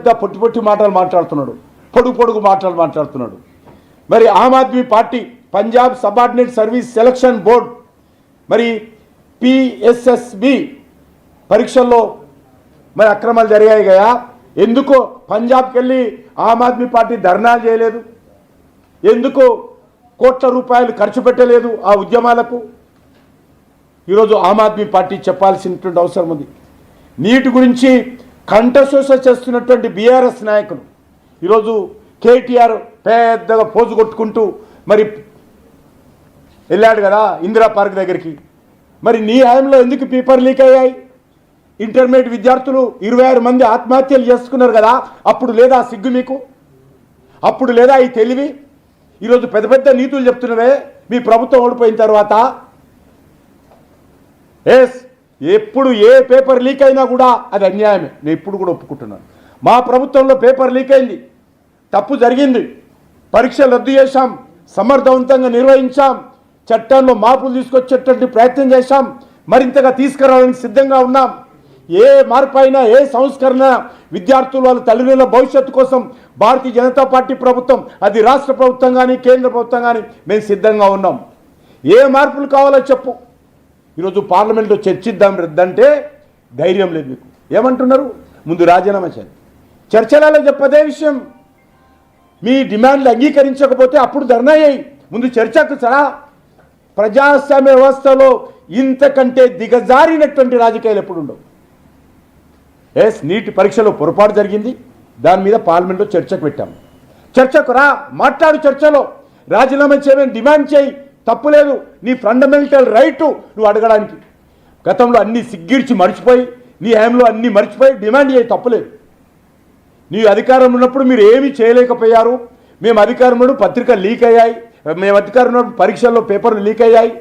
పెద్ద పొట్టి పొట్టి మాటలు మాట్లాడుతున్నాడు, పొడుగు మాటలు మాట్లాడుతున్నాడు. మరి Aam Aadmi Party Punjab Subordinate Service Selection Board మరి పిఎస్ఎస్బి పరీక్షల్లో మరి అక్రమాలు జరిగాయి కదా, ఎందుకు పంజాబ్కి వెళ్ళి ఆమ్ ఆద్మీ పార్టీ ధర్నాలు చేయలేదు? ఎందుకు కోట్ల రూపాయలు ఖర్చు పెట్టలేదు ఆ ఉద్యమాలకు? ఈరోజు ఆమ్ ఆద్మీ పార్టీ చెప్పాల్సినటువంటి అవసరం ఉంది. నీటి గురించి కంఠశోష చేస్తున్నటువంటి బీఆర్ఎస్ నాయకులు ఈరోజు కేటీఆర్ పెద్దగా పోజు కొట్టుకుంటూ మరి వెళ్ళాడు కదా ఇందిరా పార్క్ దగ్గరికి. మరి నీ హయాంలో ఎందుకు పేపర్ లీక్ అయ్యాయి? ఇంటర్మీడియట్ విద్యార్థులు 26 మంది ఆత్మహత్యలు చేసుకున్నారు కదా, అప్పుడు లేదా సిగ్గు మీకు? అప్పుడు లేదా ఈ తెలివి? ఈరోజు పెద్ద పెద్ద నీతులు చెప్తున్నవే మీ ప్రభుత్వం ఓడిపోయిన తర్వాత. ఎప్పుడు ఏ పేపర్ లీక్ అయినా కూడా అది అన్యాయమే, నేను ఇప్పుడు కూడా ఒప్పుకుంటున్నాను. మా ప్రభుత్వంలో పేపర్ లీక్ అయింది, తప్పు జరిగింది, పరీక్షలు రద్దు చేశాం, సమర్థవంతంగా నిర్వహించాం, చట్టంలో మార్పులు తీసుకొచ్చేటువంటి ప్రయత్నం చేశాం, మరింతగా తీసుకురావడానికి సిద్ధంగా ఉన్నాం. ఏ మార్పు అయినా ఏ సంస్కరణ విద్యార్థులు వాళ్ళ తల్లిదండ్రుల భవిష్యత్తు కోసం భారతీయ జనతా పార్టీ ప్రభుత్వం, అది రాష్ట్ర ప్రభుత్వం కానీ కేంద్ర ప్రభుత్వం కానీ మేము సిద్ధంగా ఉన్నాం. ఏ మార్పులు కావాలో చెప్పు. ఈరోజు పార్లమెంట్లో చర్చిద్దాం రద్దంటే ధైర్యం లేదు మీకు. ఏమంటున్నారు? ముందు రాజీనామా చేయండి. చర్చలలో చెప్పదే విషయం. మీ డిమాండ్లు అంగీకరించకపోతే అప్పుడు ధర్నా చేయి. ముందు చర్చకు సరా. ప్రజాస్వామ్య వ్యవస్థలో ఇంతకంటే దిగజారినటువంటి రాజకీయాలు ఎప్పుడు ఉండవు. నీటి పరీక్షలో పొరపాటు జరిగింది, దాని మీద పార్లమెంట్లో చర్చకు పెట్టాము. చర్చకు రా, మాట్లాడు, చర్చలో రాజీనామా చేయమని డిమాండ్ చేయి, తప్పులేదు. నీ ఫండమెంటల్ రైటు నువ్వు అడగడానికి. గతంలో అన్ని సిగ్గిర్చి మర్చిపోయి, నీ హయాంలో అన్నీ మర్చిపోయి డిమాండ్ చేయి, తప్పులేదు. నీ అధికారం ఉన్నప్పుడు మీరు ఏమీ చేయలేకపోయారు. మేము అధికారంలో పత్రికలు లీక్ అయ్యాయి, మేము అధికారంలో పరీక్షల్లో పేపర్లు లీక్ అయ్యాయి,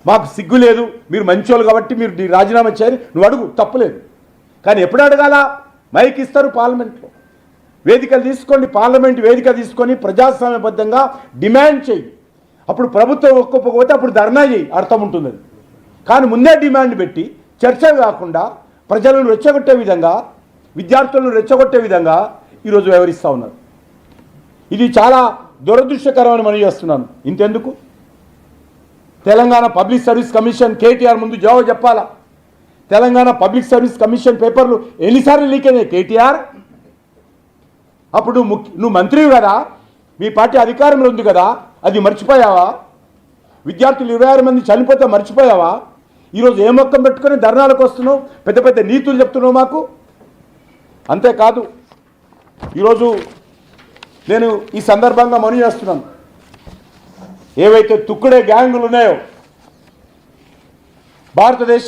మాకు సిగ్గు లేదు, మీరు మంచోళ్ళు కాబట్టి మీరు రాజీనామా చేయాలి, నువ్వు అడుగు, తప్పులేదు. కానీ ఎప్పుడు అడగాల? మైక్ ఇస్తారు పార్లమెంట్లో, వేదికలు తీసుకోండి, పార్లమెంట్ వేదిక తీసుకొని ప్రజాస్వామ్యబద్ధంగా డిమాండ్ చేయి. అప్పుడు ప్రభుత్వం ఒప్పుకోకపోతే అప్పుడు ధర్నా చేయి, అర్థం ఉంటుంది. కానీ ముందే డిమాండ్ పెట్టి చర్చ కాకుండా ప్రజలను రెచ్చగొట్టే విధంగా, విద్యార్థులను రెచ్చగొట్టే విధంగా ఈరోజు వ్యవహరిస్తూ ఉన్నారు. ఇది చాలా దురదృష్టకరమని మనం చేస్తున్నాను. ఇంతెందుకు? Telangana Public Service Commission KTR ముందు జవాబు చెప్పాలా. తెలంగాణ పబ్లిక్ సర్వీస్ కమిషన్ పేపర్లు ఎన్నిసార్లు లీక్ అయినాయి కేటీఆర్? అప్పుడు నువ్వు మంత్రివి కదా, మీ పార్టీ అధికారంలో ఉంది కదా, అది మర్చిపోయావా? విద్యార్థులు 26 మంది చనిపోతే మర్చిపోయావా? ఈరోజు ఏ మొక్కం పెట్టుకొని ధర్నాలకు వస్తున్నావు, పెద్ద పెద్ద నీతులు చెప్తున్నావు మాకు. అంతేకాదు, ఈరోజు నేను ఈ సందర్భంగా మనవి చేస్తున్నాను, ఏవైతే తుక్కుడే గ్యాంగులు ఉన్నాయో భారతదేశ